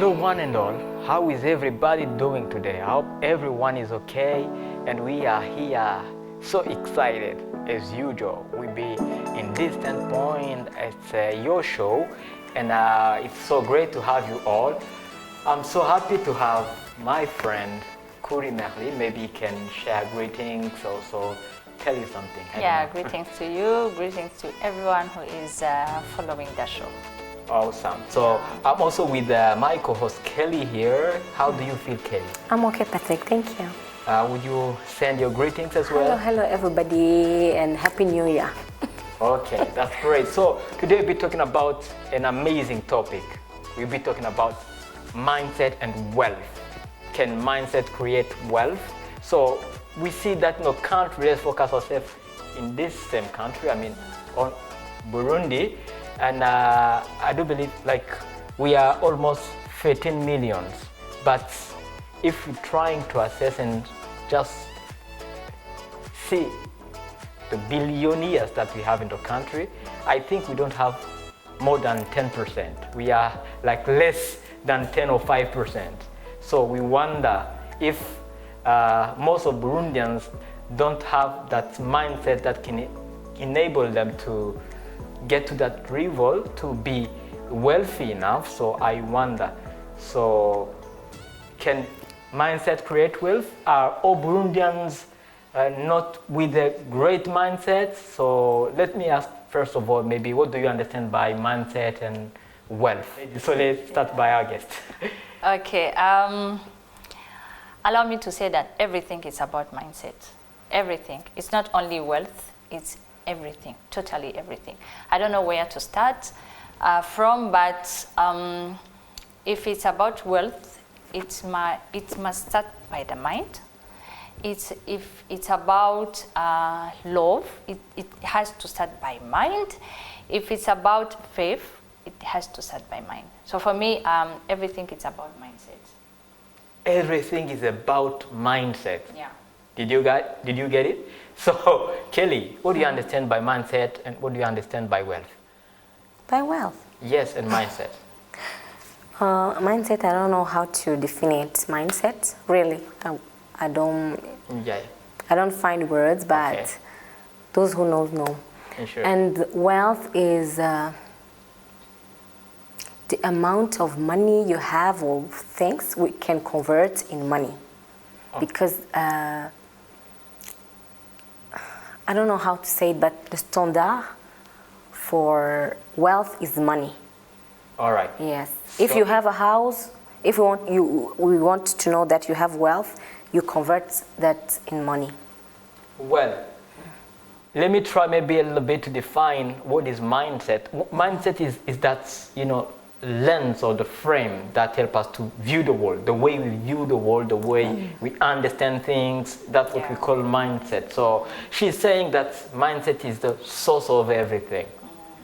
Hello one and all, how is everybody doing today? I hope everyone is okay and we are here so excited as usual. We be in Distant Point, it's your show and it's so great to have you all. I'm so happy to have my friend KURI Merlyne. Maybe you can share greetings, also tell you something. Yeah, greetings to you, greetings to everyone who is following the show. Awesome. So I'm also with my co-host Kelly here. How do you feel, Kelly? I'm okay, Patrick. Thank you. Would you send your greetings as well? Hello, everybody, and Happy New Year. Okay, that's great. So today we'll be talking about an amazing topic. We'll be talking about mindset and wealth. Can mindset create wealth? So we see that country, let's focus ourselves in this same country, on Burundi. And I do believe we are almost 13 millions. But if we're trying to assess and just see the billionaires that we have in the country, I think we don't have more than 10%. We are less than 10 or 5%. So we wonder if most of Burundians don't have that mindset that can enable them to get to that level to be wealthy enough. So I wonder, so can mindset create wealth? Are all Burundians not with a great mindset? So let me ask first of all, maybe what do you understand by mindset and wealth? So let's start by our guest. Okay, allow me to say that everything is about mindset. Everything. It's not only wealth, it's everything, totally everything. I don't know where to start from, but if it's about wealth, it must start by the mind. If it's about love, it has to start by mind. If it's about faith, it has to start by mind. So for me, everything is about mindset. Everything is about mindset. Yeah. Did you get it? So, Kelly, what do you understand by mindset and what do you understand by wealth? By wealth? Yes, and mindset. Mindset, I don't know how to define it. Mindset, really, I don't. Yeah. I don't find words, but okay. Those who know. Sure. And wealth is the amount of money you have or things we can convert in money, because. I don't know how to say it, but the standard for wealth is money. All right. Yes. So if you have a house, if we want to know that you have wealth, you convert that in money. Well, let me try maybe a little bit to define what is mindset. Mindset is that, lens or the frame that help us to view the world, the way we view the world, the way we understand things. That's what we call mindset. So she's saying that mindset is the source of everything.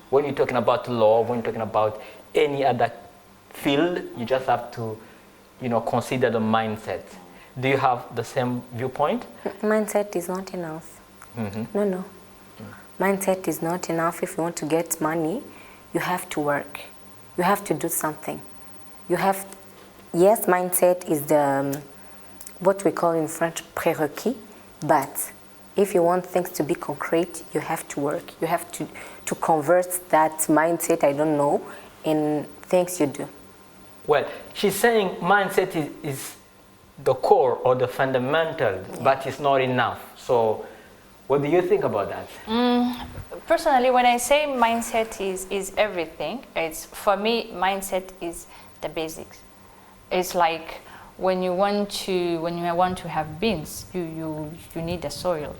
When you're talking about law, when you're talking about any other field, you just have to, consider the mindset. Do you have the same viewpoint? Mindset is not enough. Mm-hmm. No. Mindset is not enough. If you want to get money, you have to work. You have to do something. Yes, mindset is what we call in French prérequis, but if you want things to be concrete, you have to work. You have to convert that mindset, in things you do. Well, she's saying mindset is the core or the fundamental, but it's not enough. So what do you think about that? Personally, when I say mindset is everything, for me, mindset is the basics. It's like when you want to have beans, you need the soil.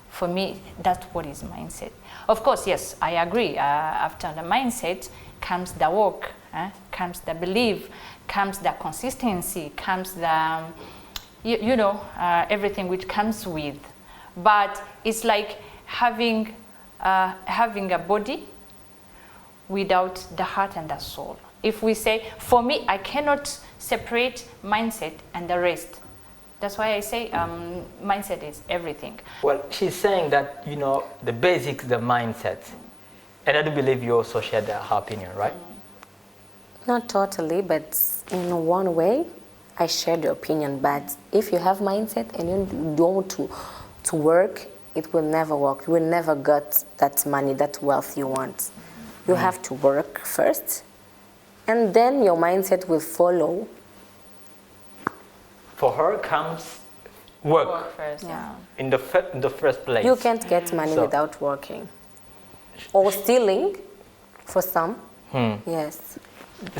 For me, that's what is mindset. Of course, yes, I agree. After the mindset comes the work, comes the belief, comes the consistency, comes the everything which comes with. But it's like having a body without the heart and the soul. If we say, for me, I cannot separate mindset and the rest. That's why I say mindset is everything. Well, she's saying that, the basics, the mindset. And I do believe you also share her opinion, right? Not totally, but in one way, I share the opinion. But if you have mindset and you don't want to work, it will never work. You will never get that money, that wealth you want. You have to work first, and then your mindset will follow. For her comes work first, yeah. in the first place. You can't get money without working. Or stealing, for some. Yes.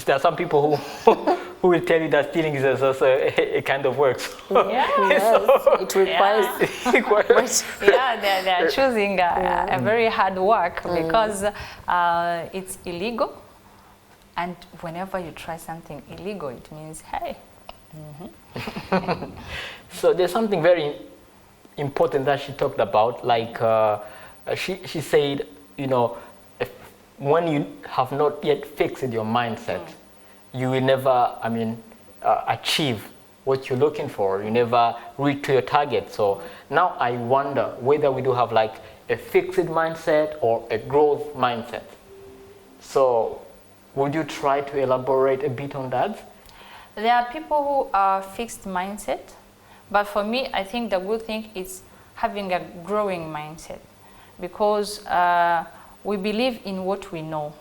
There are some people who will tell you that stealing is also a kind of work. Yes, it requires. Yeah, they are choosing a very hard work because it's illegal. And whenever you try something illegal, it means, hey. So there's something very important that she talked about. Like she said, you know, when you have not yet fixed your mindset, you will never, achieve what you're looking for. You never reach to your target. So now I wonder whether we do have like a fixed mindset or a growth mindset. So would you try to elaborate a bit on that? There are people who are fixed mindset, but for me, I think the good thing is having a growing mindset, because we believe in what we know.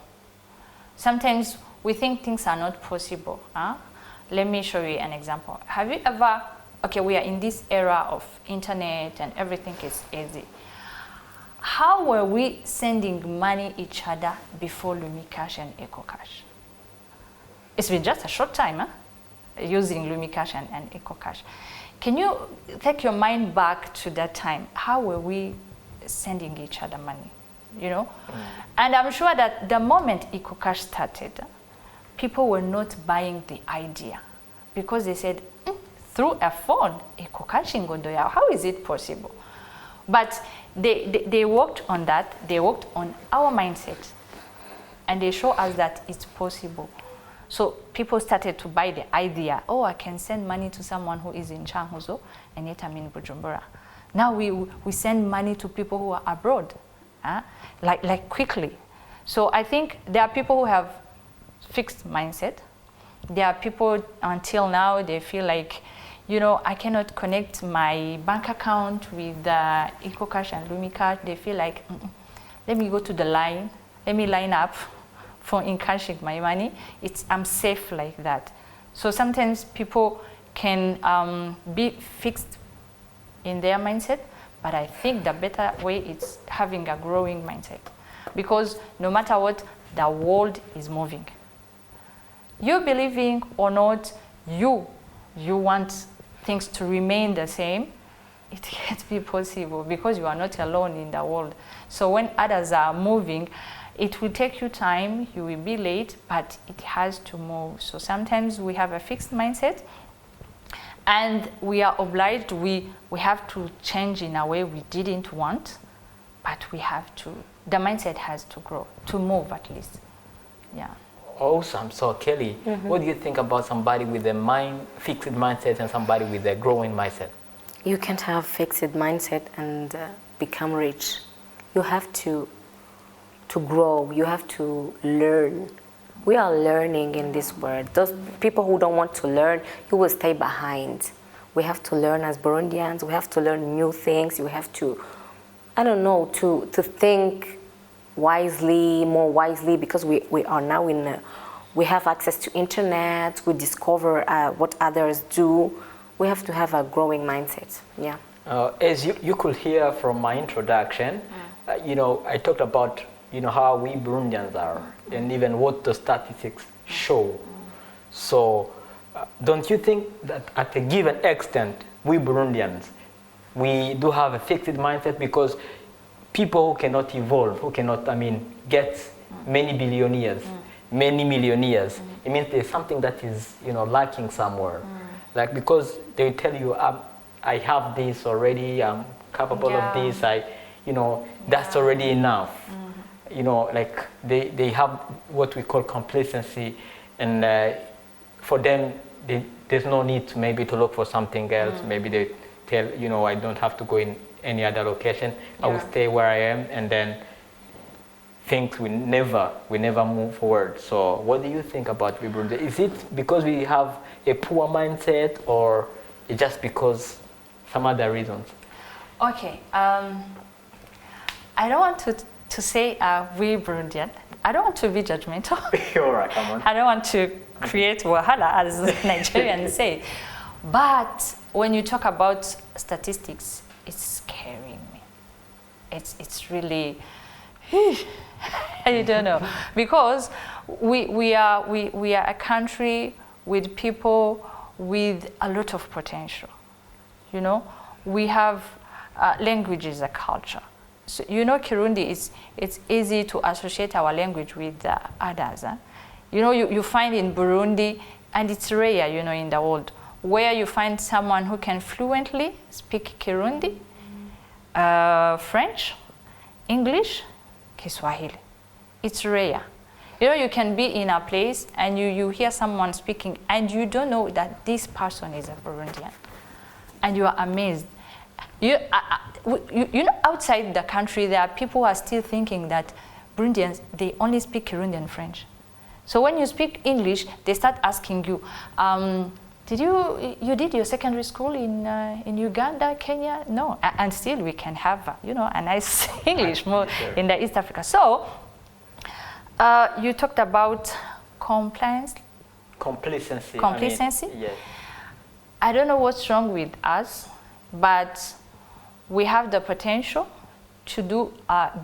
Sometimes we think things are not possible. Let me show you an example. Have you ever, okay, we are in this era of internet and everything is easy. How were we sending money each other before LumiCash and EcoCash? It's been just a short time using LumiCash and EcoCash. Can you take your mind back to that time? How were we sending each other money? You know? And I'm sure that the moment EcoCash started, people were not buying the idea, because they said, through a phone, EcoCash in Gondoya, how is it possible? But they worked on that, they worked on our mindset, and they show us that it's possible. So people started to buy the idea, oh, I can send money to someone who is in Changuzo, and yet I'm in Bujumbura. Now we send money to people who are abroad, like quickly. So I think there are people who have fixed mindset. There are people until now, they feel like, you know, I cannot connect my bank account with EcoCash and LumiCash. They feel like, let me go to the line, let me line up for encashing my money. I'm safe like that. So sometimes people can be fixed in their mindset, but I think the better way is having a growing mindset, because no matter what, the world is moving. You believing or not, you want things to remain the same, it can't be possible, because you are not alone in the world. So when others are moving, it will take you time, you will be late, but it has to move. So sometimes we have a fixed mindset, and we are obliged, we have to change in a way we didn't want, but we have to, the mindset has to grow, to move at least. Yeah. Awesome. So Kelly, what do you think about somebody with a fixed mindset and somebody with a growing mindset? You can't have fixed mindset and become rich. You have to grow, you have to learn. We are learning in this world. Those people who don't want to learn, you will stay behind. We have to learn as Burundians, we have to learn new things, we have to, I don't know, to think wisely, more wisely, because we are now we have access to internet, we discover what others do. We have to have a growing mindset, yeah. As you could hear from my introduction, you know, I talked about, you know, how we Burundians are, and even what the statistics show. So don't you think that at a given extent, we Burundians, we do have a fixed mindset? Because people who cannot evolve, who cannot, get many billionaires, many millionaires, it means there's something that is, you know, lacking somewhere. Like, because they tell you, I have this already, I'm capable of this, that's already enough. You know, like they have what we call complacency, and for them, there's no need to maybe to look for something else. Maybe they tell, you know, I don't have to go in any other location. I will stay where I am and then things we never move forward. So what do you think about Burundi? Is it because we have a poor mindset, or it's just because some other reasons? Okay, I don't want to say we Burundian. I don't want to be judgmental. All right, come on. I don't want to create wahala, as Nigerians say. But when you talk about statistics, it's scaring me. It's really, I don't know, because we are a country with people with a lot of potential. You know, we have languages, a culture. So, you know, Kirundi, it's easy to associate our language with others. Huh? You know, you find in Burundi, and it's rare, you know, in the world, where you find someone who can fluently speak Kirundi, French, English, Kiswahili. It's rare. You know, you can be in a place and you hear someone speaking and you don't know that this person is a Burundian. And you are amazed. You know, outside the country, there are people who are still thinking that Burundians, they only speak Kirundi and French. So when you speak English, they start asking you, did you did your secondary school in Uganda, Kenya? No, and still we can have, you know, a nice English more in the East Africa. So you talked about complacency. Complacency. I mean, yes. I don't know what's wrong with us, but we have the potential to do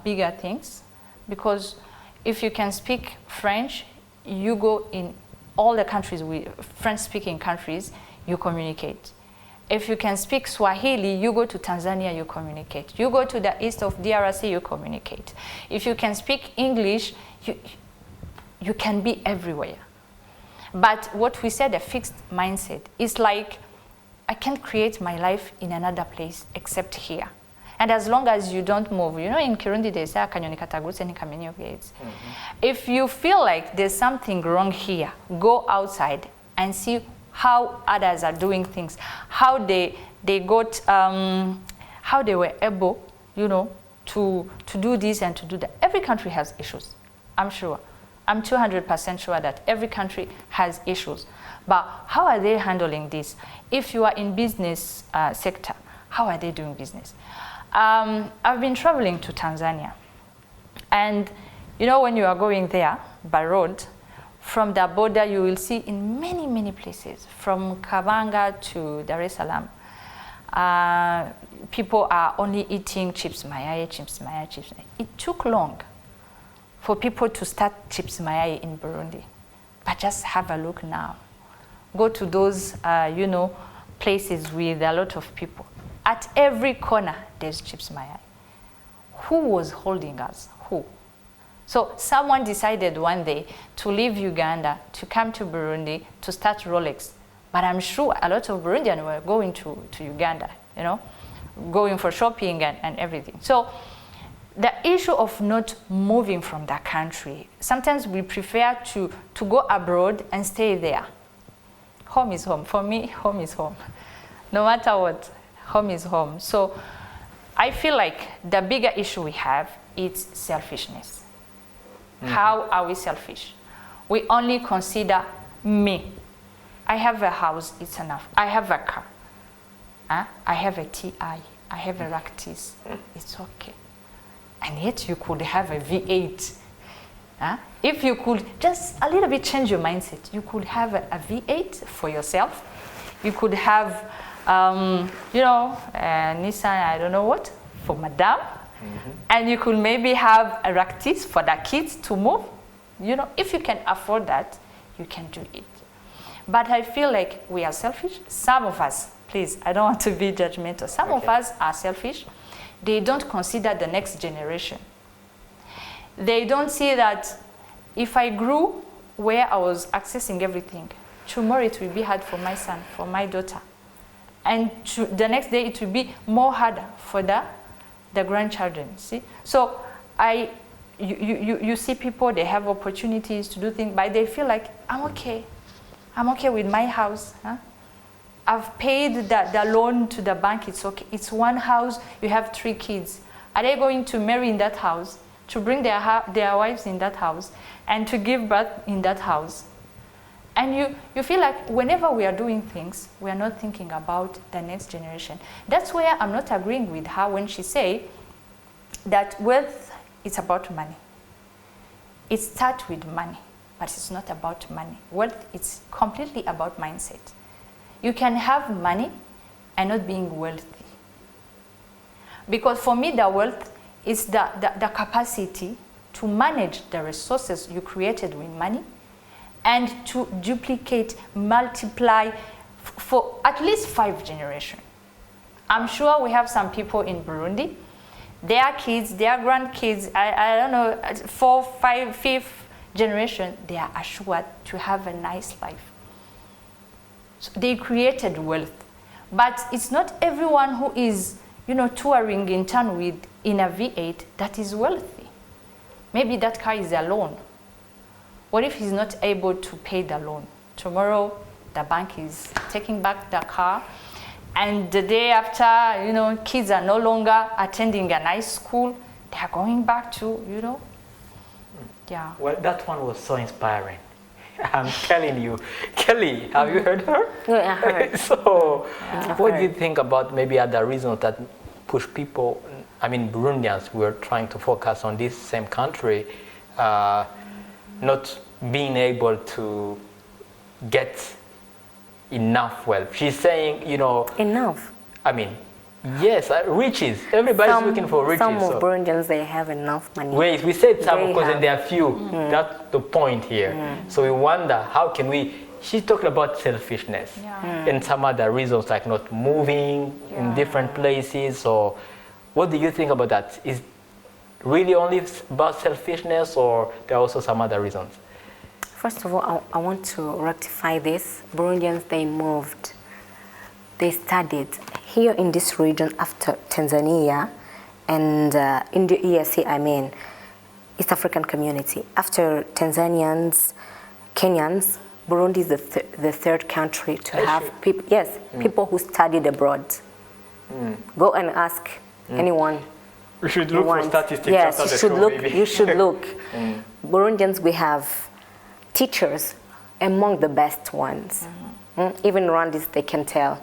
bigger things, because if you can speak French, you go in all the countries, French-speaking countries, you communicate. If you can speak Swahili, you go to Tanzania, you communicate. You go to the east of DRC, you communicate. If you can speak English, you can be everywhere. But what we said, a fixed mindset, is like, I can't create my life in another place except here. And as long as you don't move, you know, in Kirundi they say, if you feel like there's something wrong here, go outside and see how others are doing things, how they got, how they were able, you know, to do this and to do that. Every country has issues, I'm sure. I'm 200% sure that every country has issues. But how are they handling this? If you are in business sector, how are they doing business? I've been traveling to Tanzania. And you know, when you are going there by road, from the border you will see in many, many places, from Kabanga to Dar es Salaam, people are only eating chips mayai, chips mayai, chips mayai. It took long for people to start chips mayai in Burundi. But just have a look now. Go to those, you know, places with a lot of people. At every corner, there's chips mayai. Who was holding us? Who? So someone decided one day to leave Uganda, to come to Burundi, to start Rolex. But I'm sure a lot of Burundians were going to Uganda, you know, going for shopping and everything. So the issue of not moving from the country, sometimes we prefer to go abroad and stay there. Home is home. For me, home is home. No matter what, home is home. So I feel like the bigger issue we have is selfishness. Mm-hmm. How are we selfish? We only consider me. I have a house, it's enough. I have a car. I have a TI. I have a Lactis. It's okay. And yet you could have a V8. If you could just a little bit change your mindset, you could have a V8 for yourself. You could have, you know, Nissan, I don't know what, for Madame. Mm-hmm. And you could maybe have a Lactis for the kids to move. You know, if you can afford that, you can do it. But I feel like we are selfish. Some of us, please, I don't want to be judgmental. Some of us are selfish. They don't consider the next generation. They don't see that if I grew where I was accessing everything, tomorrow it will be hard for my son, for my daughter. And the next day it will be more harder for the grandchildren, see? So you see people, they have opportunities to do things, but they feel like, I'm okay. I'm okay with my house. I've paid the loan to the bank, it's okay. It's one house, you have 3 kids. Are they going to marry in that house? to bring their wives in that house and to give birth in that house. And you feel like whenever we are doing things, we are not thinking about the next generation. That's where I'm not agreeing with her when she say that wealth is about money. It starts with money, but it's not about money. Wealth is completely about mindset. You can have money and not being wealthy. Because for me, the wealth is the capacity to manage the resources you created with money and to duplicate, multiply for at least 5 generations. I'm sure we have some people in Burundi, their kids, their grandkids, I don't know, 4, 5, 5th generation, they are assured to have a nice life. So they created wealth. But it's not everyone who is, touring in town in a V8 that is wealthy. Maybe that car is a loan. What if he's not able to pay the loan? Tomorrow, the bank is taking back the car, and the day after, kids are no longer attending a nice school. They are going back to, yeah. Well, that one was so inspiring. I'm telling you. Kelly, have you heard her? Yeah, I heard. So, what do you think about maybe other reasons that push people, Burundians, we're trying to focus on this same country, not being able to get enough wealth? She's saying, Enough? Yes, riches. Everybody's looking for riches. Some of Burundians, they have enough money. Wait, we said some because there are few. That's the point here. So we wonder, how can we... She's talking about selfishness and some other reasons like not moving in different places. So what do you think about that? Is really only about selfishness, or there are also some other reasons? First of all, I want to rectify this. Burundians, they moved. They studied here in this region after Tanzania and in the EAC, East African Community. After Tanzanians, Kenyans, Burundi is the third country to have people, people who studied abroad. Go and ask anyone. We should look for statistics. Yes, after the show, maybe. You should look. Burundians, we have teachers among the best ones. Even Rwandans, they can tell.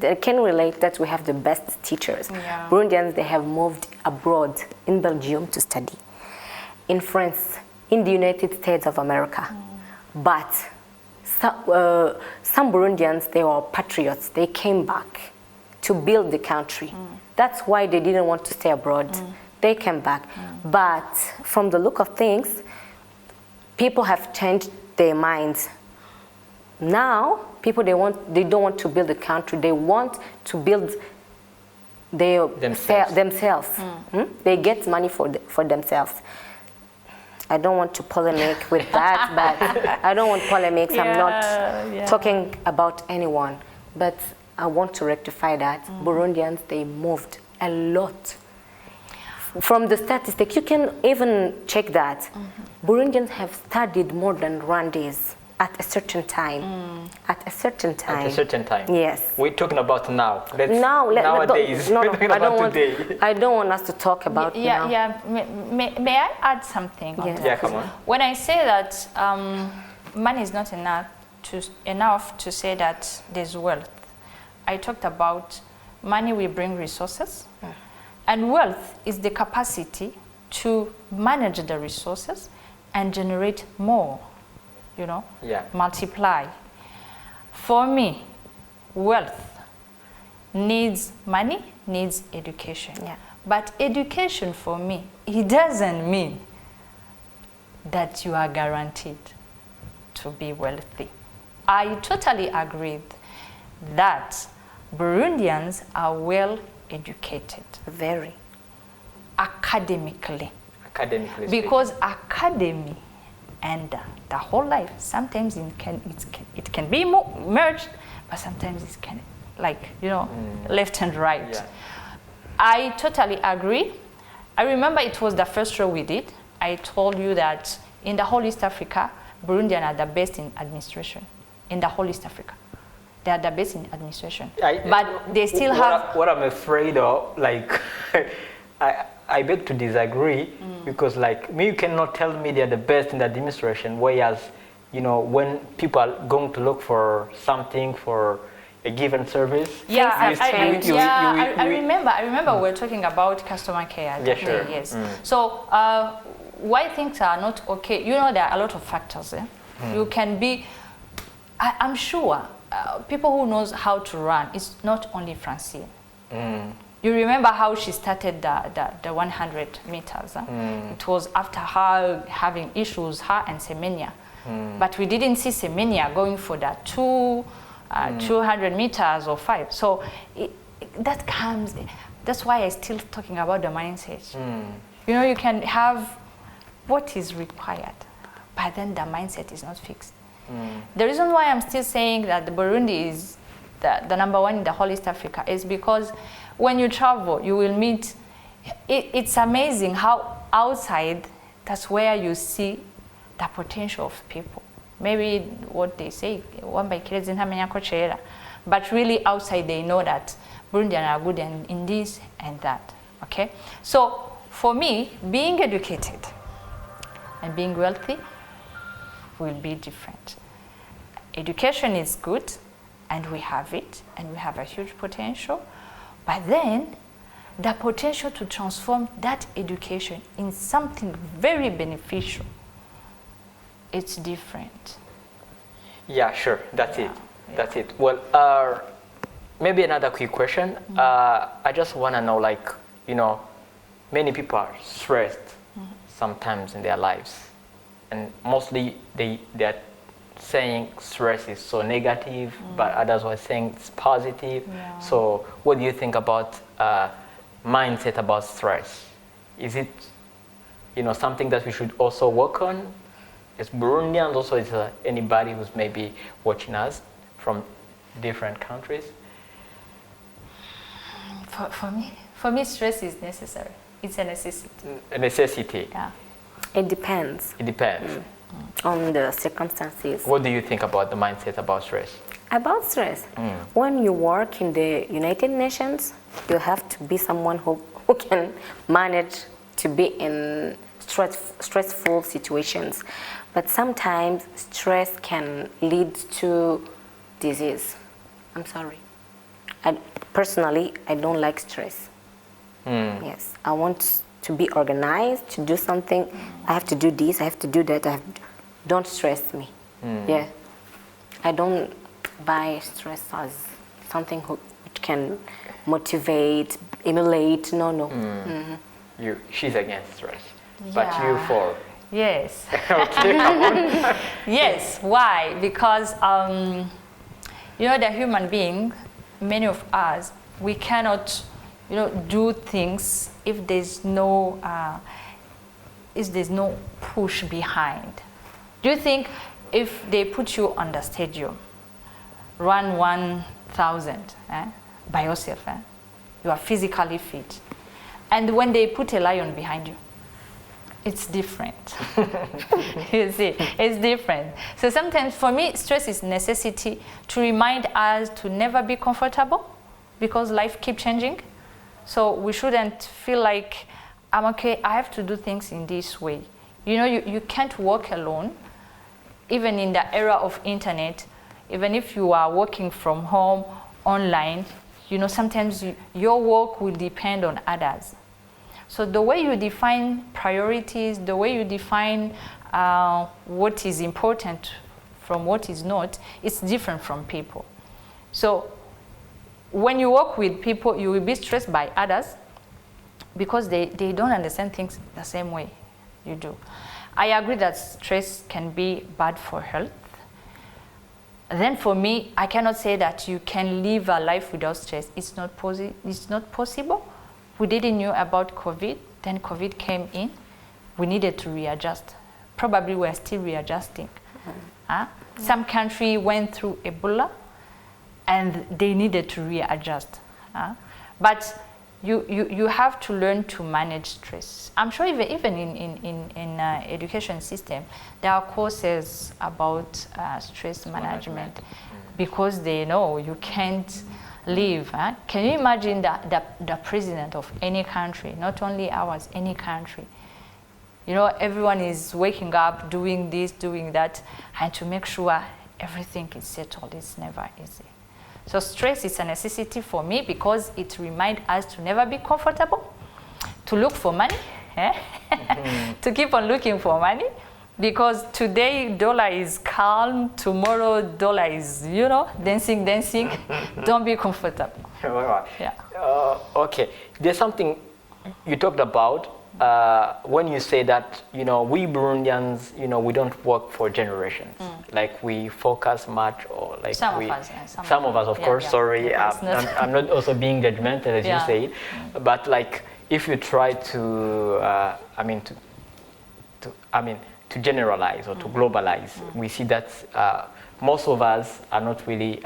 They can relate that we have the best teachers. Burundians, they have moved abroad in Belgium to study, in France, in the United States of America. But some Burundians, they were patriots. They came back to build the country. That's why they didn't want to stay abroad. They came back. But from the look of things, people have changed their minds. Now, people, they don't want to build a country. They want to build themselves. They get money for themselves. I don't want to polemic with that, but I don't want polemics. I'm not talking about anyone. But I want to rectify that. Burundians, they moved a lot. From the statistics, you can even check that. Burundians have studied more than Rwandans at a certain time. At a certain time. At a certain time. Yes. We're talking about now. Nowadays. No, today. I don't want us to talk about now. May I add something? Yeah, come on. When I say that money is not enough to say that there's wealth, I talked about money will bring resources, and wealth is the capacity to manage the resources and generate more, multiply. For me, wealth needs money, needs education. But education for me, it doesn't mean that you are guaranteed to be wealthy. I totally agree that Burundians are well educated. Very. Academically. Because academy and the whole life, sometimes it can be merged, but sometimes it can, left and right. Yeah. I totally agree. I remember it was the first show we did. I told you that in the whole East Africa, Burundians are the best in administration. In the whole East Africa. They are the best in administration. But they still have... What I'm afraid of, I I beg to disagree because, like me, you cannot tell me they're the best in the administration. Whereas, you know, when people are going to look for something for a given service, Yeah, I you- remember we were talking about customer care. Yeah, sure. Yes. So why things are not okay? You know, there are a lot of factors. You can be. I'm sure people who knows how to run. It's not only Francine. You remember how she started the 100 meters. It was after her having issues, her and Semenya. But we didn't see Semenya going for that 200 meters or 5. So that comes, that's why I'm still talking about the mindset. You know, you can have what is required, but then the mindset is not fixed. The reason why I'm still saying that the Burundi is the number one in the whole East Africa is because when you travel, you will meet, it's amazing how outside, that's where you see the potential of people. Maybe what they say, but really outside they know that Burundians are good in this and that, okay? So for me, being educated and being wealthy will be different. Education is good, and we have it, and we have a huge potential, but then the potential to transform that education in something very beneficial, it's different. Yeah, sure. That's it. That's it. Well, maybe another quick question. I just want to know, like, you know, many people are stressed sometimes in their lives, and mostly they're saying stress is so negative, but others were saying it's positive. Yeah. So, what do you think about mindset about stress? Is it, you know, something that we should also work on? It's Burundians, also it's anybody who's maybe watching us from different countries. For me, stress is necessary. It's a necessity. A necessity. Yeah. It depends It depends. on the circumstances. What do you think about the mindset about stress? About stress, when you work in the United Nations, you have to be someone who can manage to be in stressful situations. But sometimes stress can lead to disease. I'm sorry. Personally, I don't like stress. Yes, I want to be organized, to do something. I have to do this, I have to do that. Don't stress me. Yeah, I don't buy stress as something which can motivate, emulate. No. She's against stress, but you Yeah. for. Yes. Okay, come on. Yes. Why? Because you know, the human being, many of us, we cannot, you know, do things if there's no push behind. Do you think if they put you on the stadium, run 1,000 by yourself, you are physically fit, and when they put a lion behind you, it's different. You see, it's different. So sometimes for me, stress is necessity to remind us to never be comfortable because life keeps changing. So we shouldn't feel like, I'm okay, I have to do things in this way. You know, you can't work alone. Even in the era of internet, even if you are working from home, online, you know, sometimes your work will depend on others. So the way you define priorities, the way you define what is important from what is not, it's different from people. So when you work with people, you will be stressed by others because they don't understand things the same way you do. I agree that stress can be bad for health. Then for me, I cannot say that you can live a life without stress. It's not possible. We didn't know about COVID, then COVID came in. We needed to readjust. Probably we're still readjusting. Some country went through Ebola and they needed to readjust. But you have to learn to manage stress. I'm sure even in education system, there are courses about stress management because they know you can't live. Can you imagine the president of any country, not only ours, any country? You know, everyone is waking up, doing this, doing that, and to make sure everything is settled, it's never easy. So stress is a necessity for me because it reminds us to never be comfortable, to look for money, to keep on looking for money, because today dollar is calm, tomorrow dollar is, you know, dancing. Don't be comfortable. Yeah. Okay, there's something you talked about when you say that, you know, we Burundians, you know, we don't work for generations. Like we focus much, or like some of us, of course. Sorry, I'm not also being judgmental, as you say, but like if you try to, to generalize or to globalize, we see that most of us are not really,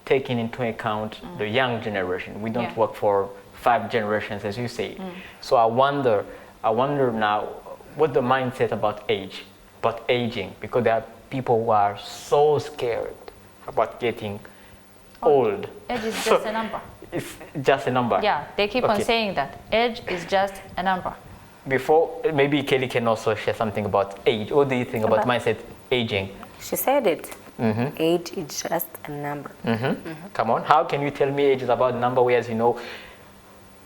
taking into account the young generation. We don't work for 5 generations, as you say. So I wonder now what the mindset about aging, because there are people who are so scared about getting old. Age is just a number. It's just a number. Yeah, they keep on saying that. Age is just a number. Before, maybe Kelly can also share something about age. What do you think about mindset aging? She said it. Age is just a number. Come on, how can you tell me age is about a number, whereas, you know,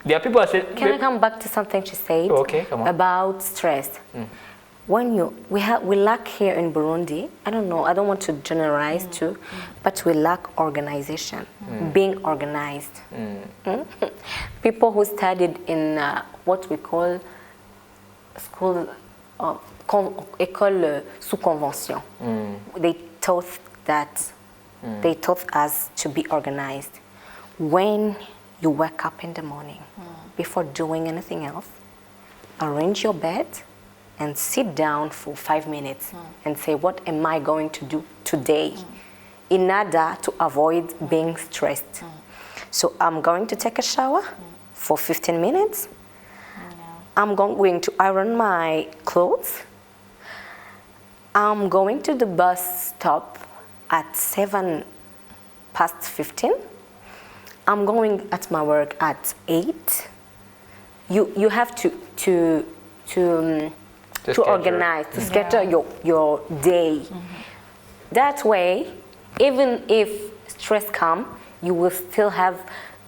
there are people who say... Can I come back to something she said? Okay, come on. About stress. When we lack here in Burundi, I don't know, I don't want to generalize too, but we lack organization, being organized. People who studied in what we call school, école sous convention, they taught us to be organized. When you wake up in the morning, before doing anything else, arrange your bed and sit down for 5 minutes and say, what am I going to do today in order to avoid being stressed? So I'm going to take a shower for 15 minutes. I'm going to iron my clothes. I'm going to the bus stop at 15:07. I'm going at my work at 8. You have to organize, to schedule your day. That way, even if stress comes, you will still have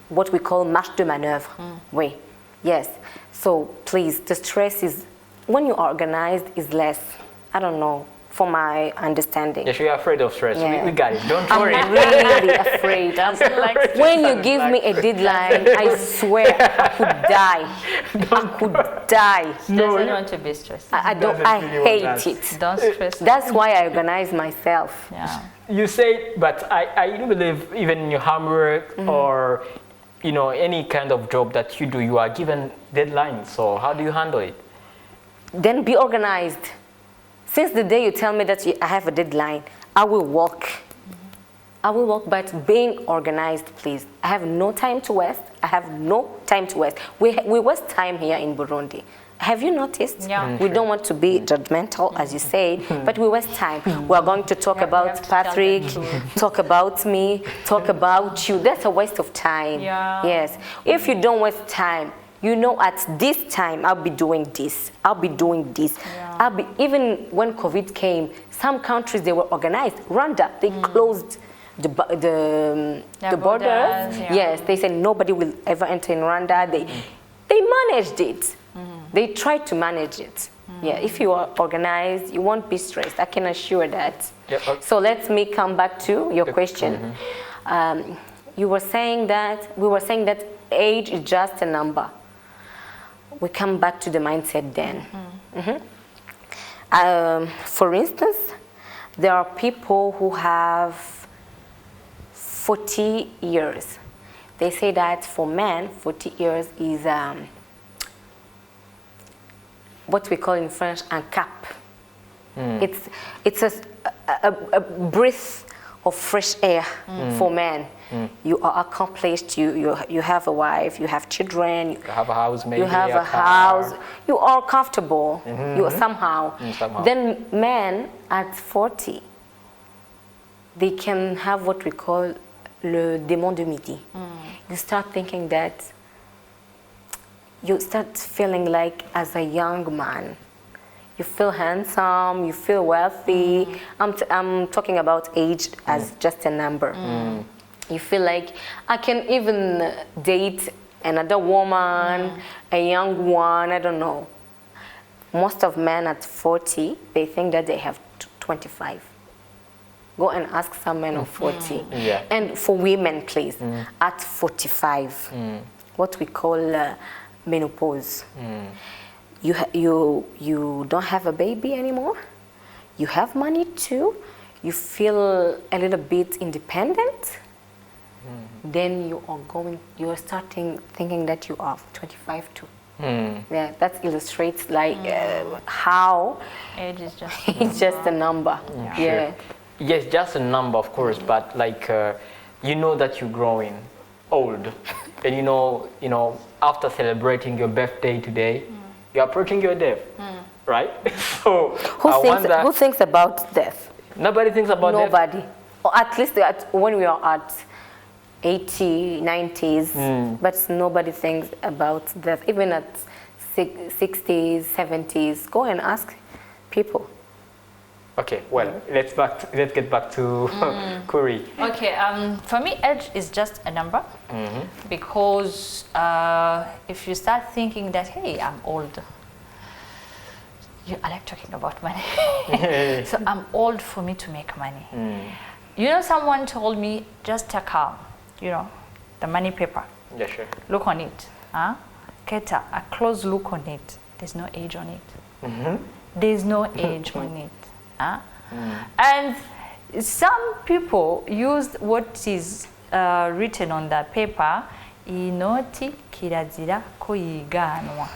what we call marge de manœuvre. Yes. So please, the stress is, when you organize, is less. I don't know, for my understanding. Yes, you're afraid of stress. We got it. Don't worry. I'm really afraid. When you give me a deadline, I swear I could die. I could die. She doesn't want to be stressed. I hate it. Don't stress. That's why I organize myself. Yeah. You say, but I do believe even in your homework or, you know, any kind of job that you do, you are given deadlines. So how do you handle it? Then be organized. Since the day you tell me that I have a deadline, I will work. I will work, but being organized, please. I have no time to waste. I have no time to waste. We waste time here in Burundi. Have you noticed? Yeah. We don't want to be judgmental, as you said, but we waste time. We are going to talk about Patrick, talk about me, talk about you. That's a waste of time. Yeah. Yes. If you don't waste time, you know, at this time, I'll be doing this. I'll be doing this. Yeah. Even when COVID came, some countries, they were organized. Rwanda, they closed the borders. Yeah. Yes, they said nobody will ever enter in Rwanda. They managed it. They tried to manage it. Yeah, if you are organized, you won't be stressed. I can assure that. So let me come back to your question. We were saying that age is just a number. We come back to the mindset then. For instance, there are people who have 40 years. They say that for men, 40 years is what we call in French un cap. It's a breath of fresh air for men. You are accomplished, you have a wife, you have children, you have a house, maybe you have a house, you are comfortable, you are somehow. Then men at 40, they can have what we call le démon de midi. You start thinking that, you start feeling like as a young man, you feel handsome, you feel wealthy. I'm talking about age as just a number. You feel like I can even date another woman, a young one, I don't know. Most of men at 40, they think that they have 25. Go and ask some men of 40. Yeah. And for women, please, at 45, what we call menopause. You don't have a baby anymore. You have money too. You feel a little bit independent. Then you are starting thinking that you are 25 too. Yeah, that illustrates like how Age is just it's just a number. Yeah. Yes, just a number, of course, but like you know that you're growing old, and you know after celebrating your birthday today, you're approaching your death, right? So Who thinks about death? Nobody thinks about death. Nobody. Or at least when we are at 80, 90s, but nobody thinks about death. Even at 60s, 70s, go and ask people. Okay, well, let's get back to KURI. Okay, for me, age is just a number because if you start thinking that, hey, I'm old, I like talking about money. So I'm old for me to make money. You know, someone told me, just take out, the money paper. Yeah, sure. Look on it. Get a close look on it. There's no age on it. There's no age on it. And some people used what is written on the paper, inoti kirazira kuyiganwa.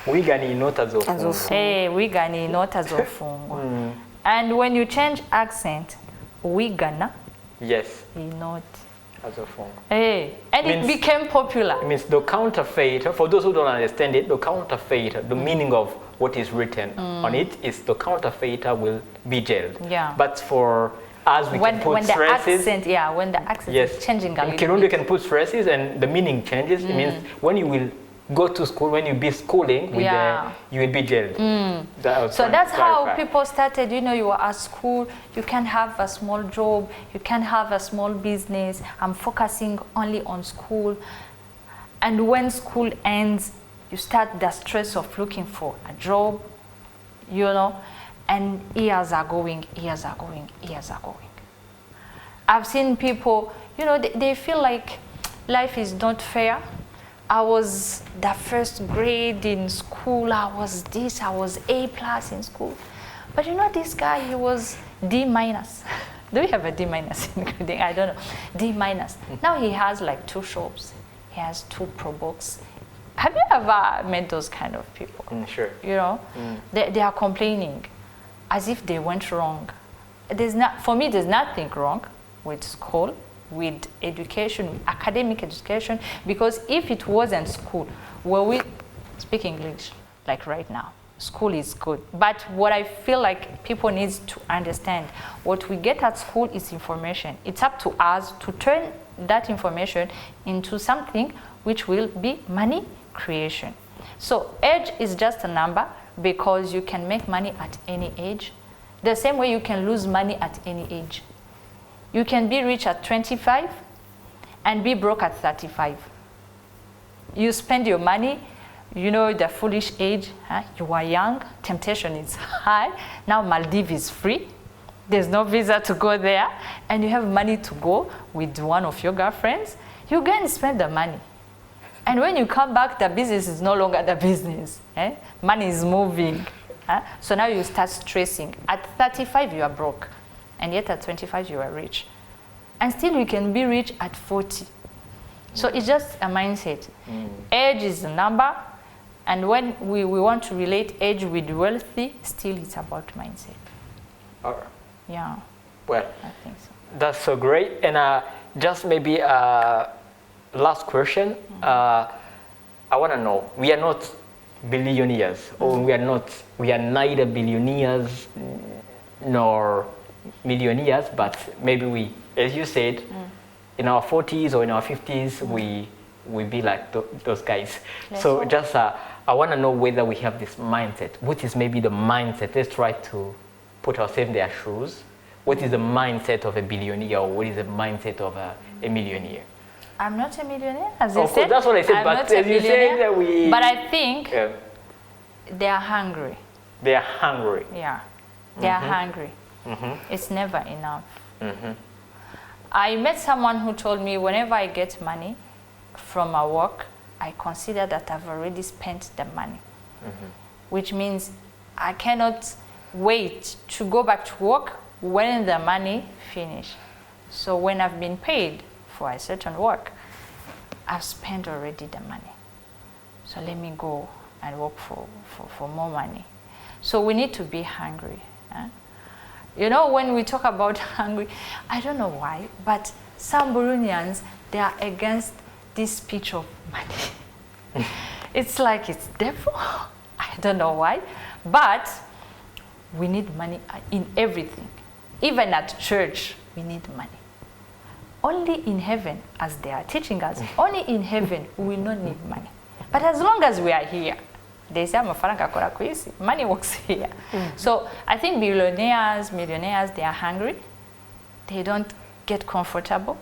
Wigani inota zofungwa. Hey, wigani inota zofungwa. And when you change accent, wigana. Yes. Inoti. Hey, and it became popular. It means the counterfeit, for those who don't understand it, the counterfeit, the meaning of what is written on it is the counterfeiter will be jailed. Yeah. But for us, we can put stresses. When the accent is changing a little bit. You can put stresses and the meaning changes. It means when you will go to school, when you be schooling, you will be jailed. So that's how people started, you are at school, you can have a small job, you can have a small business. I'm focusing only on school. And when school ends, you start the stress of looking for a job, and years are going. I've seen people, they feel like life is not fair. I was the first grade in school, I was this, I was A+ in school. But this guy, he was D-. Do we have a D- in grading? I don't know. D-. Now he has like 2 shops. He has 2 pro books. Have you ever met those kind of people? Sure. They are complaining as if they went wrong. For me, there's nothing wrong with school, with education, with academic education, because if it wasn't school, where we speak English, like right now, school is good. But what I feel like people need to understand, what we get at school is information. It's up to us to turn that information into something which will be money creation. So age is just a number because you can make money at any age. The same way you can lose money at any age. You can be rich at 25 and be broke at 35. You spend your money, the foolish age, you are young, temptation is high, now Maldives is free, there's no visa to go there, and you have money to go with one of your girlfriends, you go and spend the money. And when you come back, the business is no longer the business. Money is moving. So now you start stressing. At 35, you are broke. And yet at 25, you are rich. And still you can be rich at 40. So it's just a mindset. Age is a number. And when we want to relate age with wealthy, still it's about mindset. Yeah. Well, I think so. That's so great. And just maybe last question. I want to know, we are not billionaires, or we are neither billionaires nor millionaires, but maybe we, as you said, in our 40s or in our 50s, we be like those guys. Let's So hope. just I want to know whether we have this mindset. What is maybe the mindset? Let's try to put ourselves in their shoes. What is the mindset of a billionaire, or what is the mindset of a millionaire? I'm not a millionaire, as you Of course, said. that's what I said, I'm but not a as you say that millionaire, but I think they are hungry. they are hungry. Yeah, they are hungry. It's never enough. I met someone who told me whenever I get money from my work, I consider that I've already spent the money, which means I cannot wait to go back to work when the money finish. So when I've been paid for a certain work, I've spent already the money. So let me go and work for more money. So we need to be hungry. You know, when we talk about hungry, I don't know why, but some Burundians, they are against this speech of money. It's like it's devil. I don't know why, but we need money in everything. Even at church, we need money. Only in heaven, as they are teaching us, only in heaven we will not need money. But as long as we are here, they say amafaranga akora ku isi, money works here. So I think billionaires, millionaires, they are hungry. They don't get comfortable.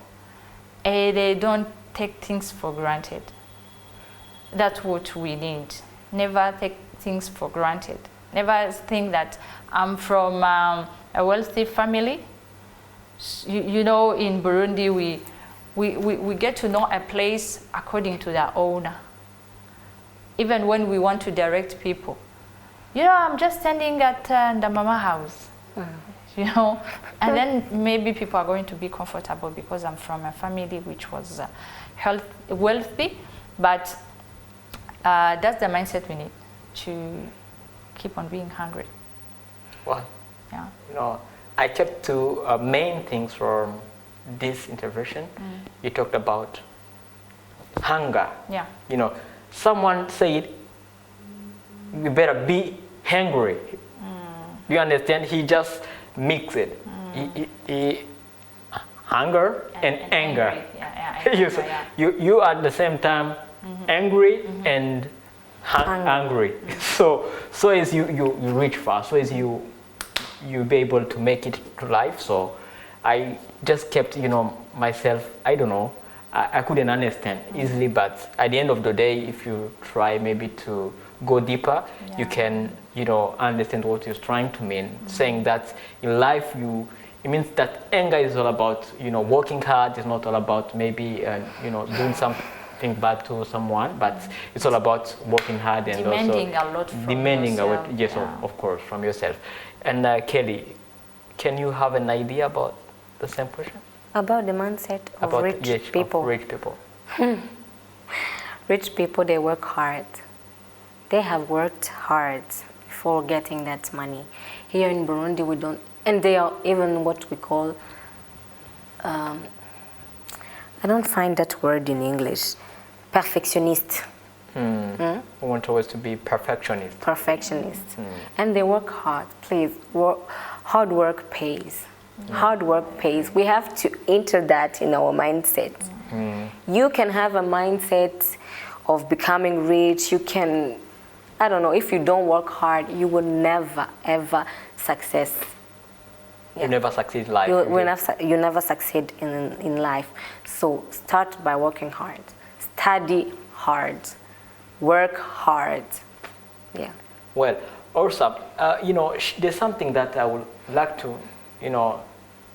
They don't take things for granted. That's what we need. Never take things for granted. Never think that I'm from a wealthy family. You know, in Burundi, we get to know a place according to their owner. Even when we want to direct people. You know, I'm just standing at the mama house. You know, and then maybe people are going to be comfortable because I'm from a family which was wealthy, but that's the mindset we need to keep on being hungry. Well, Yeah. you know, I kept two main things from this intervention. You talked about hunger. Yeah. You know, someone said, "You better be hungry." You understand? He just mixed it. Hunger and anger. Angry. Yeah, you are at the same time angry and hungry. So as you reach far, so as you be able to make it to life. So I just kept, you know, myself, I don't know, I couldn't understand easily, but at the end of the day, if you try maybe to go deeper, you can, you know, understand what you're trying to mean. Saying that in life, it means that anger is all about, you know, working hard. It's not all about maybe, you know, doing something bad to someone, but it's all about working hard and demanding also a lot from demanding yourself. Yes, Yeah. of course, from yourself. And Kelly, can you have an idea about the same question? About the mindset of rich people. Of rich people. Rich people, they work hard. They have worked hard before getting that money. Here in Burundi, we don't, and they are even what we call, I don't find that word in English, perfectionist. We want always to be perfectionist. Perfectionist. And they work hard. Please, hard work pays. Hard work pays. We have to enter that in our mindset. You can have a mindset of becoming rich. You can, I don't know, if you don't work hard, you will never, ever success. You never succeed in life. You never succeed in life. So start by working hard. Study hard. Work hard. Yeah. Well, also, you know, there's something that I would like to, you know,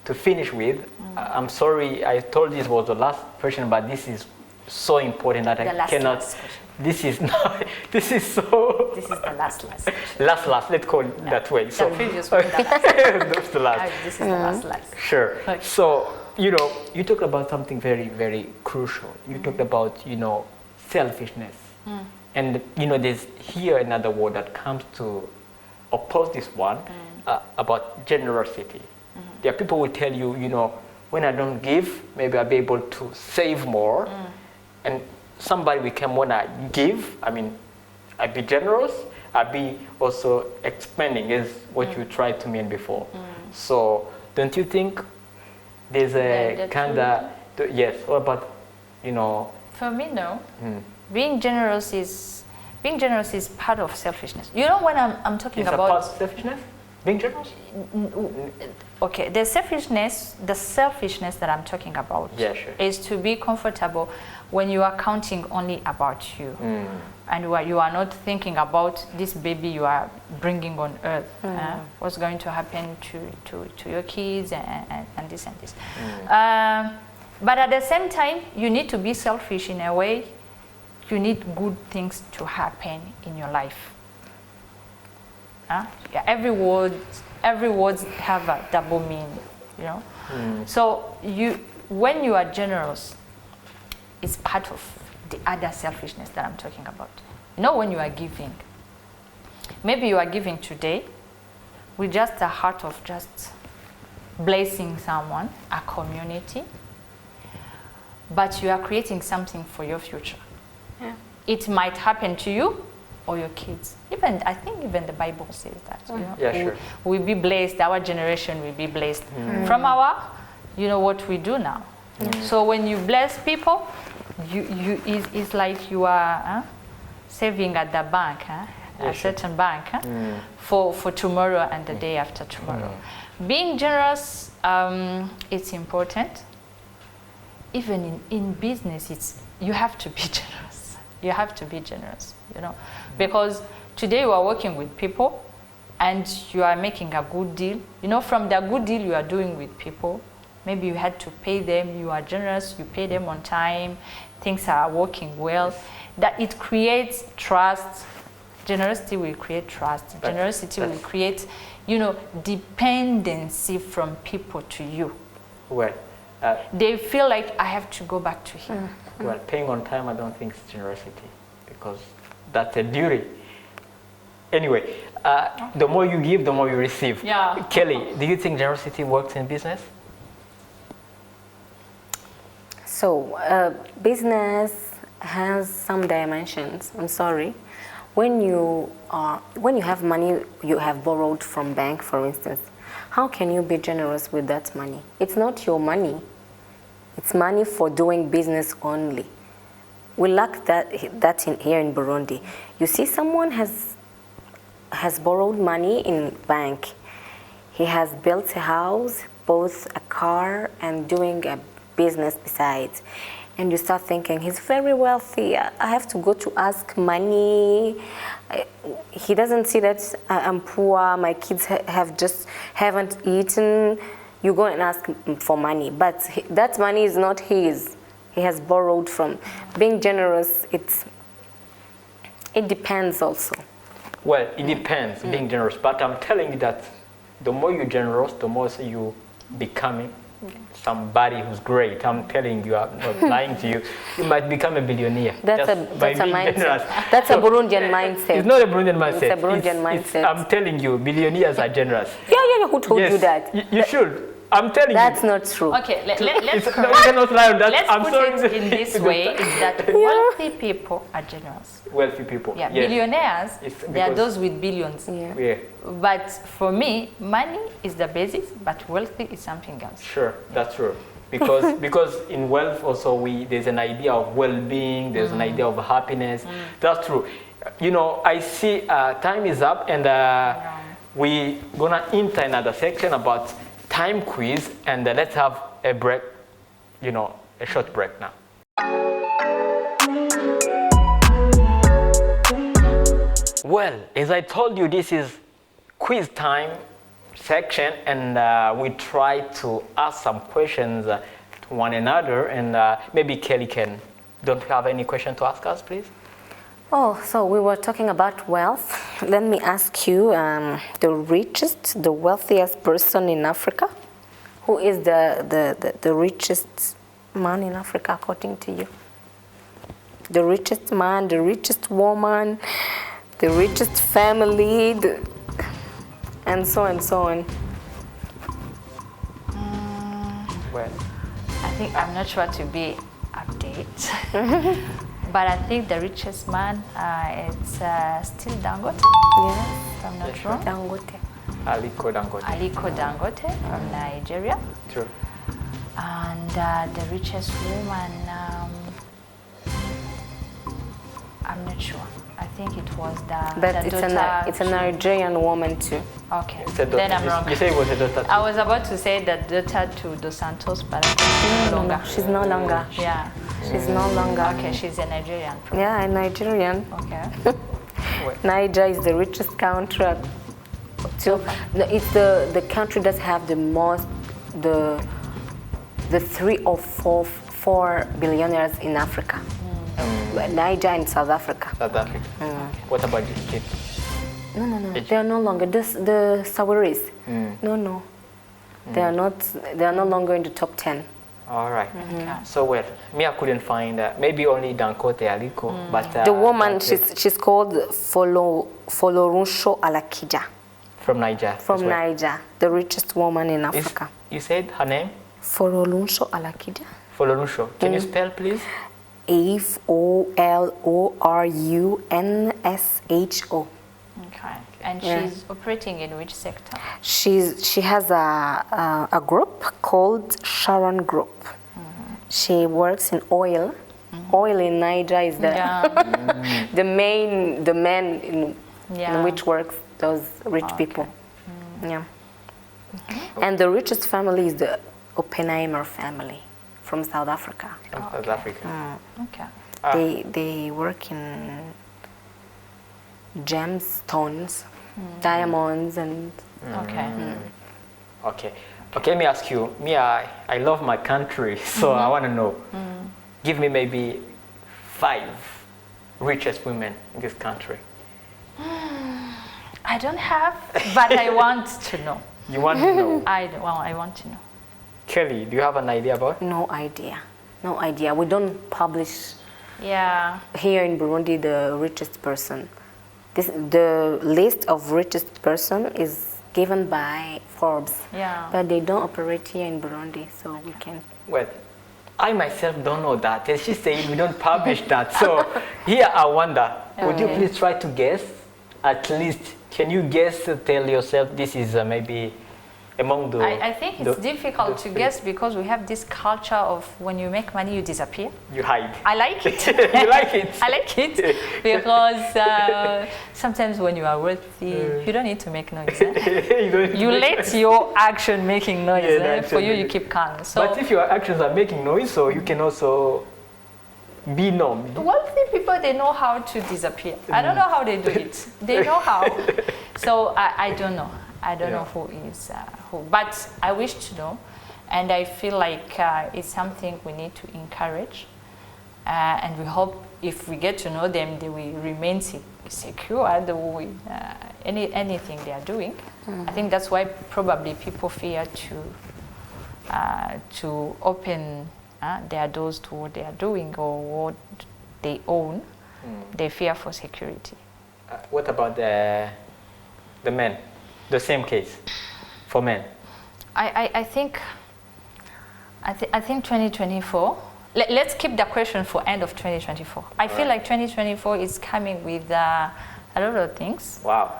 to finish with. I'm sorry, I told this was the last question, but this is so important that I cannot. This is not. This is so. This is the last. Last. Let's call it that way. The previous one. That's the last. This is the last. Sure. Okay. So, you know, you talked about something very, very crucial. You talked about, you know, selfishness. And, you know, there's here another word that comes to oppose this one about generosity. There are people who will tell you, you know, when I don't give, maybe I'll be able to save more. And somebody will come when I give, I mean, I'll be generous, I'll be also expanding, is what you tried to mean before. So don't you think there's a kind of Yes. What about, you know? For me, no. Being generous is part of selfishness. You know, when I'm talking It's about a part of selfishness. Being generous. Okay, the selfishness that I'm talking about is to be comfortable when you are counting only about you, and you are not thinking about this baby you are bringing on earth, what's going to happen to your kids and this and this. But at the same time, you need to be selfish in a way. You need good things to happen in your life. Yeah, every word have a double meaning, you know. So when you are generous, it's part of the other selfishness that I'm talking about. You know, when you are giving, maybe you are giving today with just a heart of just blessing someone, a community, but you are creating something for your future. Yeah. It might happen to you or your kids. I think even the Bible says that. You know? Yeah, sure. We'll be blessed, our generation will be blessed from our, you know, what we do now. So when you bless people, it's like you are saving at the bank, a certain bank, for tomorrow and the day after tomorrow. Being generous, it's important. Even in business, you have to be generous. You have to be generous, you know, because today you are working with people and you are making a good deal. You know, from the good deal you are doing with people, maybe you had to pay them, you are generous, you pay them on time, things are working well, that it creates trust. Generosity will create trust. Generosity will create, you know, dependency from people to you. Well, they feel like I have to go back to him. Well, paying on time, I don't think it's generosity, because that's a duty. Anyway, the more you give, the more you receive. Yeah. Kelly, do you think generosity works in business? So, business has some dimensions. I'm sorry. When you have money you have borrowed from bank, for instance, how can you be generous with that money? It's not your money. It's money for doing business only. We lack that here in Burundi. You see, someone has borrowed money in bank. He has built a house, bought a car, and doing a business besides. And you start thinking, he's very wealthy. I have to go to ask money. He doesn't see that I'm poor. My kids haven't eaten. You go and ask for money, but that money is not his. He has borrowed from. Being generous, it depends also. Well, it depends, being generous, but I'm telling you that the more you're generous, the more you becoming somebody who's great. I'm telling you, I'm not lying to you. You might become a billionaire. That's a mindset. That's a Burundian mindset. It's not a Burundian mindset. It's a Burundian mindset. I'm telling you, billionaires are generous. Yeah. Who told you that? You should. I'm telling That's you. not true. Okay, let's cannot lie on that. Let's put it in this way, is that wealthy people are generous. Wealthy people. Yeah, yes. Billionaires, they are those with billions. Yeah. But for me, money is the basis, but wealthy is something else. Sure, that's true. Because in wealth also there's an idea of well-being, there's an idea of happiness. That's true. You know, I see time is up, and we're gonna enter another section about time quiz, and let's have a break, you know, a short break now. Well, as I told you, this is quiz time section, and we try to ask some questions to one another, and maybe Kelly don't you have any question to ask us, please? Oh, so we were talking about wealth. Let me ask you, the wealthiest person in Africa? Who is the richest man in Africa according to you? The richest man, the richest woman, the richest family, and so on. Well, I think I'm not sure to be update. But I think the richest man, it's still Dangote. Yes, if I'm not wrong. Dangote. Aliko Dangote. Aliko Dangote from Nigeria. True. And the richest woman, I'm not sure. I think it was But the daughter. it's a Nigerian woman too. Okay, It's a daughter. then I'm wrong. You say it was a daughter. I was about to say the daughter to Dos Santos, but I think she's no longer. She's no longer. Yeah. She's no longer. Okay, she's a Nigerian. Yeah, a Nigerian. Okay. Niger is the richest country. No, it's the country that have the most, the 3 or 4 billionaires in Africa. Niger and South Africa. South Africa. What about Egypt? No. They are no longer the Sawaris. No. They are not. They are no longer in the top 10. All right. So well, me I couldn't find maybe only Dankote Aliko, but The woman, she's called Folorunsho Alakija from Niger. from as well. Niger, the richest woman in Is- Africa. You said her name? Folorunsho Alakija. Folorusho. Can you spell, please? Folorunsho. Okay. And Yeah. she's operating in which sector? She has a group called Sharon Group. She works in oil. Oil in Niger is the Yeah. the man in Yeah. which works those rich people. Yeah. And the richest family is the Oppenheimer family from South Africa. From South Africa. Okay. They work in gemstones, diamonds, and Okay. Okay. Okay, let me ask you. Me, I love my country, so I want to know. Give me maybe 5 richest women in this country. I don't have, but I want to know. You want to know? I want to know. Kelly, do you have an idea about? no idea. No idea. We don't publish Yeah. here in Burundi the richest person. The list of richest person is given by Forbes, Yeah. but they don't operate here in Burundi, so we can. Well, I myself don't know that. And she said we don't publish that. So here I wonder, would you Okay. please try to guess? At least, can you guess, tell yourself this is maybe among the... I think it's difficult to guess because we have this culture of when you make money, you disappear. You hide. I like it. You like it? I like it because sometimes when you are wealthy, you don't need to make noise. You don't- You let your action making noise. Yeah, the For you, action. you keep calm. So But if your actions are making noise, so you can also be known. wealthy people, they know how to disappear. I don't know how they do it. They know how. So I don't know. I don't know who is who. But I wish to know. And I feel like it's something we need to encourage. And we hope if we get to know them, they will remain secure with anything they are doing. I think that's why probably people fear to open their doors to what they are doing or what they own. They fear for security. What about the men? The same case for men. I think 2024. Let's keep the question for end of 2024. I feel like 2024 is coming with a lot of things. Wow.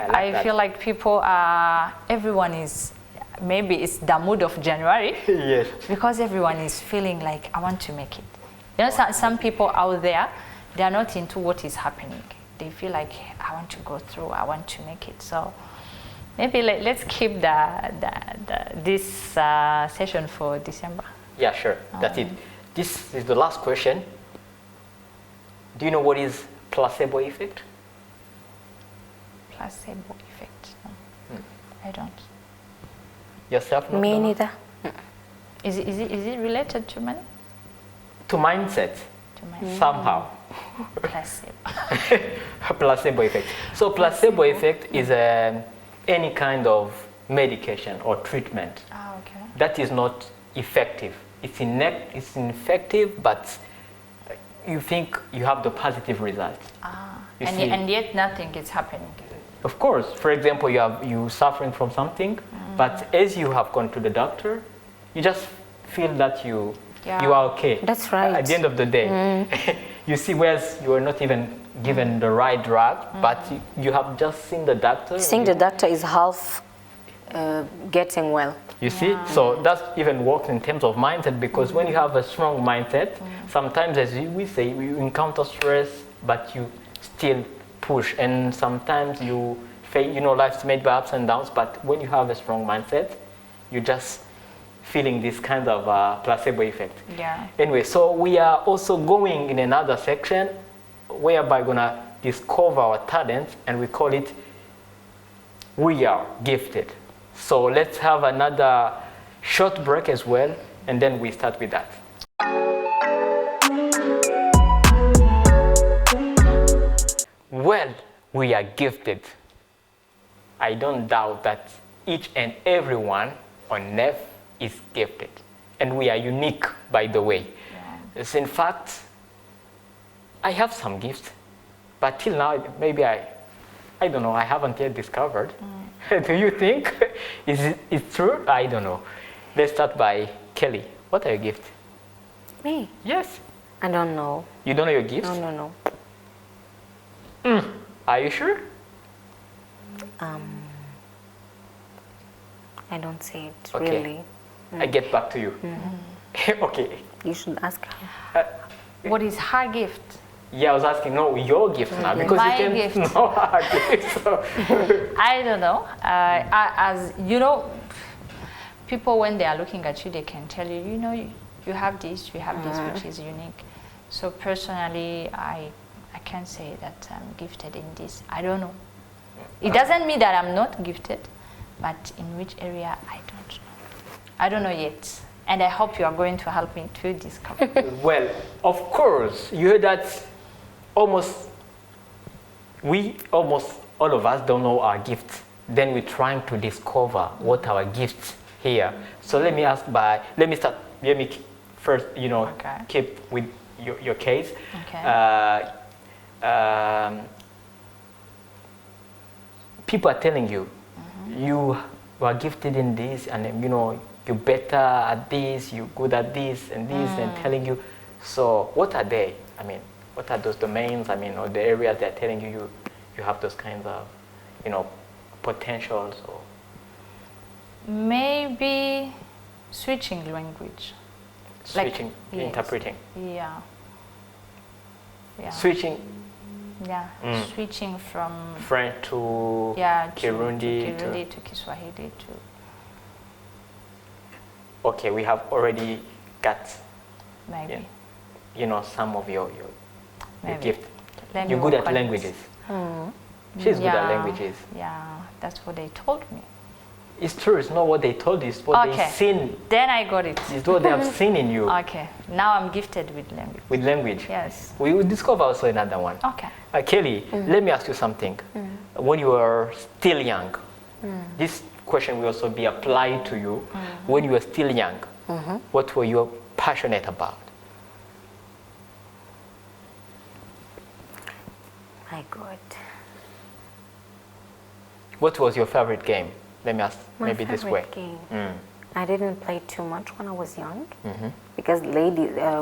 I feel like people are, everyone is, maybe it's the mood of January. Yes. Because everyone is feeling like, I want to make it. You know, some people out there, they are not into what is happening. They feel like, I want to go through, I want to make it. So maybe let's keep this session for December. Yeah, sure. That's it. This is the last question. Do you know what is placebo effect? Placebo effect. No. I don't. Yourself? No? Me No? neither. Is it related to money? To mindset, To money? somehow. Placebo. Placebo effect. So placebo effect is any kind of medication or treatment Ah, okay. that is not effective. It's ineffective, but you think you have the positive result. Ah. You And, see- and yet nothing is happening. Of course, for example, you suffering from something, but as you have gone to the doctor, you just feel that you are okay. That's right. At the end of the day, you see, whereas you are not even given the right drug, but you have just seen the doctor. Seeing the doctor is half getting well. You see, so that even works in terms of mindset, because when you have a strong mindset, sometimes, as we say, you encounter stress, but you still push, and sometimes you face, life's made by ups and downs, but when you have a strong mindset, you just feeling this kind of placebo effect. Yeah. Anyway, so we are also going in another section whereby we're gonna discover our talents, and we call it We Are Gifted. So let's have another short break as well, and then we start with that. Well, we are gifted. I don't doubt that each and everyone on earth is gifted. And we are unique, by the way. Yes, in fact, I have some gifts, but till now, maybe I don't know, I haven't yet discovered. Do you think? Is it true? I don't know. Let's start by Kelly. What are your gifts? Me? Yes. I don't know. You don't know your gifts? No. Are you sure? I don't see it, Okay. really. I get back to you. Okay. You should ask her. What is her gift? Yeah, I was asking, no, your gift now, because My you can gift. know her gift. So. I don't know. As you know, people when they are looking at you, they can tell you, you have this, which is unique. So personally, I can't say that I'm gifted in this. I don't know. It doesn't mean that I'm not gifted, but in which area, I don't know. I don't know yet. And I hope you are going to help me to discover. Well, of course, you heard that almost all of us don't know our gifts. Then we're trying to discover what our gifts here. So let me start, first, Okay. keep with your case. Okay. People are telling you, you are gifted in this, and you're better at this, you're good at this and this, and telling you. So what are they? I mean, what are those domains? I mean, or the areas they're telling you have those kinds of, potentials? Or Maybe switching language. switching, Yes. interpreting, Yeah. switching Yeah. Switching from French to Kirundi to Kiswahili to. Okay, we have already got Maybe. some of your Maybe. gift. Let me You're good work at on it. languages. She's good at languages. Yeah, that's what they told me. It's true. It's not what they told you. It's what they've seen. Then I got it. It's what they have seen in you Okay. Now I'm gifted with language. with language. Yes. We will discover also another one. Okay. Kelly, let me ask you something. When you were still young, this question will also be applied to you. When you were still young, what were you passionate about? My God. What was your favorite game? Let me ask My maybe this way. favorite game. I didn't play too much when I was young, because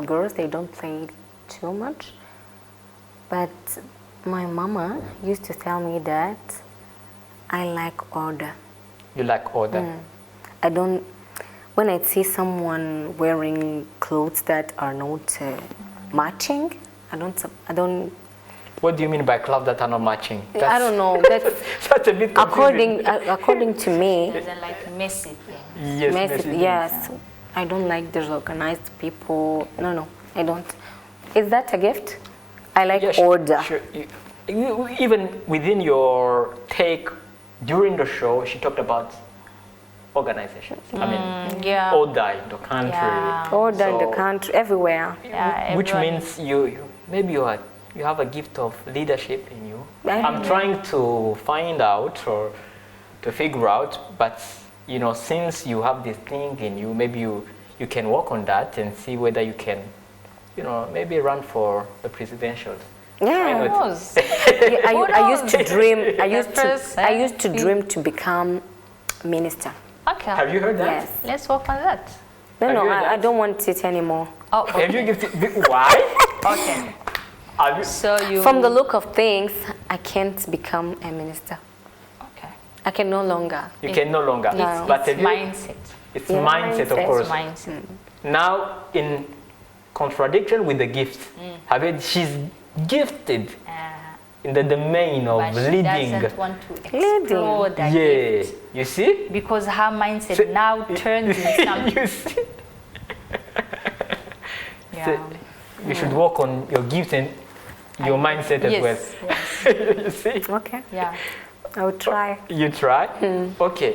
girls, they don't play too much. But my mama used to tell me that I like order. You like order. I don't. When I see someone wearing clothes that are not matching, I don't. What do you mean by clothes that are not matching? I don't know. That's That's a bit confusing. according to me. Doesn't like messy thing. Yes, Messy, yes, I don't like disorganized people. No, I don't. Is that a gift? I like Yeah, order. Sure. Even within your take during the show, she talked about organizations. I mean, Yeah. order in the country. Yeah. Order in the So- country, everywhere. Yeah, Which everyone- means maybe you have a gift of leadership in you. I I'm don't trying to find out or to figure out, but since you have this thing in you, maybe you can work on that and see whether you can, maybe run for the presidential. Yeah. Why not? knows? Yeah, I used to dream. I First, used to dream to become minister. Okay. Have you heard that? Yes. Let's work on that. No, Have you heard I that? don't want it anymore. Oh, Have you gifted? Why? okay. Have you? So you. From the look of things, I can't become a minister. Okay. I can no longer. You can no longer. No. But It's have you- mindset. It's Yeah, mindset, of mindset. course. Mindset. Now, in contradiction with the gift, have you, she's gifted in the domain of But she leading. doesn't want to explore that Yeah, gift you see? because her mindset now turns in something. You see? Yeah. You should work on your gifts and your mindset as well. Yes. You see? Okay. Yeah. I will try. You try? Okay.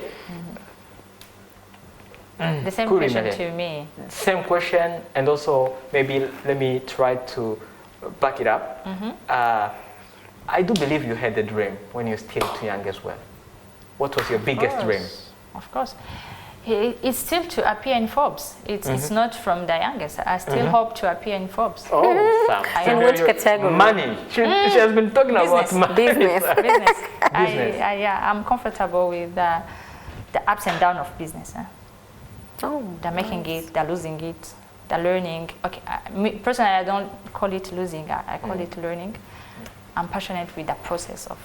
The same Kuri, question Merlyne. to me. Same question, and also maybe let me try to back it up. I do believe you had a dream when you were still too young as well. What was your biggest dream? Of course. It's still to appear in Forbes. It's not from the youngest. I still hope to appear in Forbes. Oh, Sam. In which category? Money. She has been talking about money. Business. Business. Business. I'm comfortable with the ups and downs of business. Oh, The making it, the losing it, the learning. Okay, personally, I don't call it losing. I call it learning. I'm passionate with the process of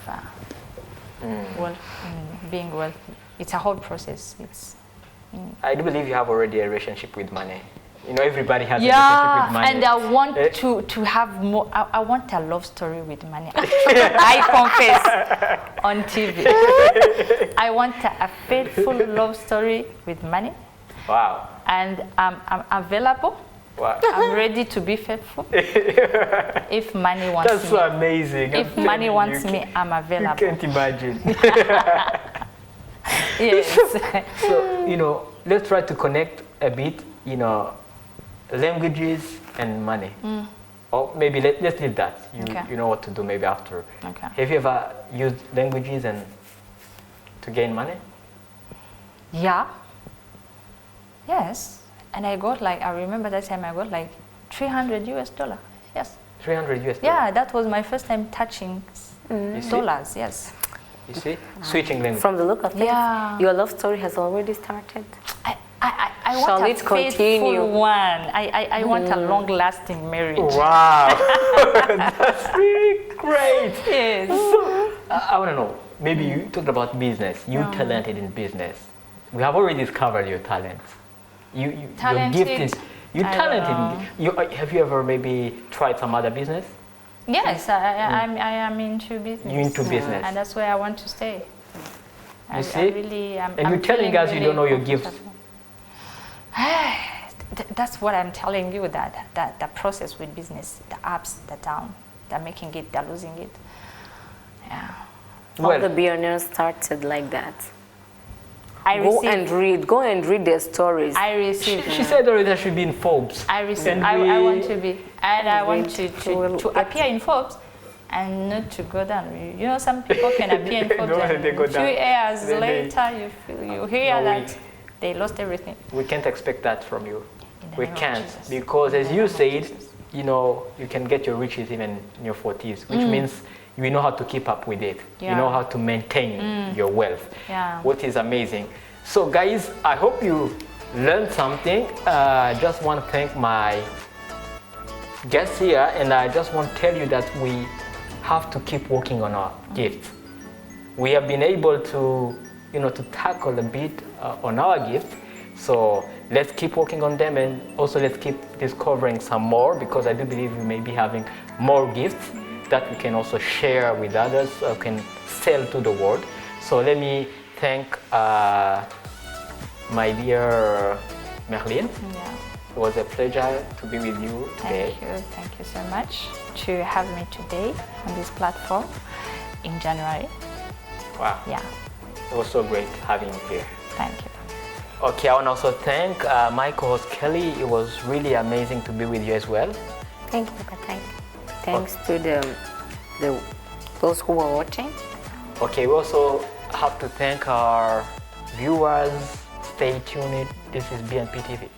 being wealthy. It's a whole process. I do believe you have already a relationship with money. You know, everybody has a relationship with money. And I want to have more. I want a love story with money. I confess on TV. I want a faithful love story with money. Wow. And I'm available. Wow. I'm ready to be faithful. If money wants That's me. so amazing. I'm If telling money you, wants you me, I'm You available. can't imagine. Yes. So, you know, let's try to connect a bit, you know, languages and money. Or maybe let's leave that. You know what to do maybe after. Okay. Have you ever used languages and to gain money? Yeah. Yes. And I remember that time I got like $300 US. Yes. 300 US. Yeah, that was my first time touching You see? dollars. Yes. You see? Switching language. from the look of things, Yeah. your love story has already started. I Shall want it a faithful continue? one. I want a long-lasting marriage. Wow. That's really great. Yes. So, I want to know, maybe you talked about business. You're talented in business. We have already discovered your talent. You're Talented? gifted. You're I don't talented. Have you ever maybe tried some other business? Yes, I am into business. You're into business. And that's where I want to stay. You see? I'm And you're telling feeling us you don't know your comfortable. gifts. That's what I'm telling you, that the process with business, the ups, the downs, the making it, the losing it. Yeah. All the billionaires started like that. I Go received. and read their stories. I received. She said already that should be in Forbes. I received. And I we- want to be, and I want to get- appear in Forbes, and not to go down. You know, some people can appear in Forbes, No, and they go a few down. years Then they- later, you hear No, that they lost everything. We can't expect that from you. In the We name of can't, Jesus. because In as the you name of said, Jesus. you know, you can get your riches even in your 40s, which means you know how to keep up with it. You Yeah. know how to maintain your wealth, Yeah. what is amazing. So guys, I hope you learned something. Just want to thank my guests here, and I just want to tell you that we have to keep working on our gifts. We have been able to, you know, to tackle a bit on our gift. So let's keep working on them, and also let's keep discovering some more, because I do believe we may be having more gifts that we can also share with others, can sell to the world. So let me thank my dear Merlyne. Yeah. It was a pleasure to be with you today. Thank you so much to have me today on this platform in January. Wow, Yeah, it was so great having you here. thank you. Okay, I want to also thank my co-host Kelly. It was really amazing to be with you as well. Thank you, but thanks to those who were watching. Okay, we also have to thank our viewers. Stay tuned. This is BNP TV.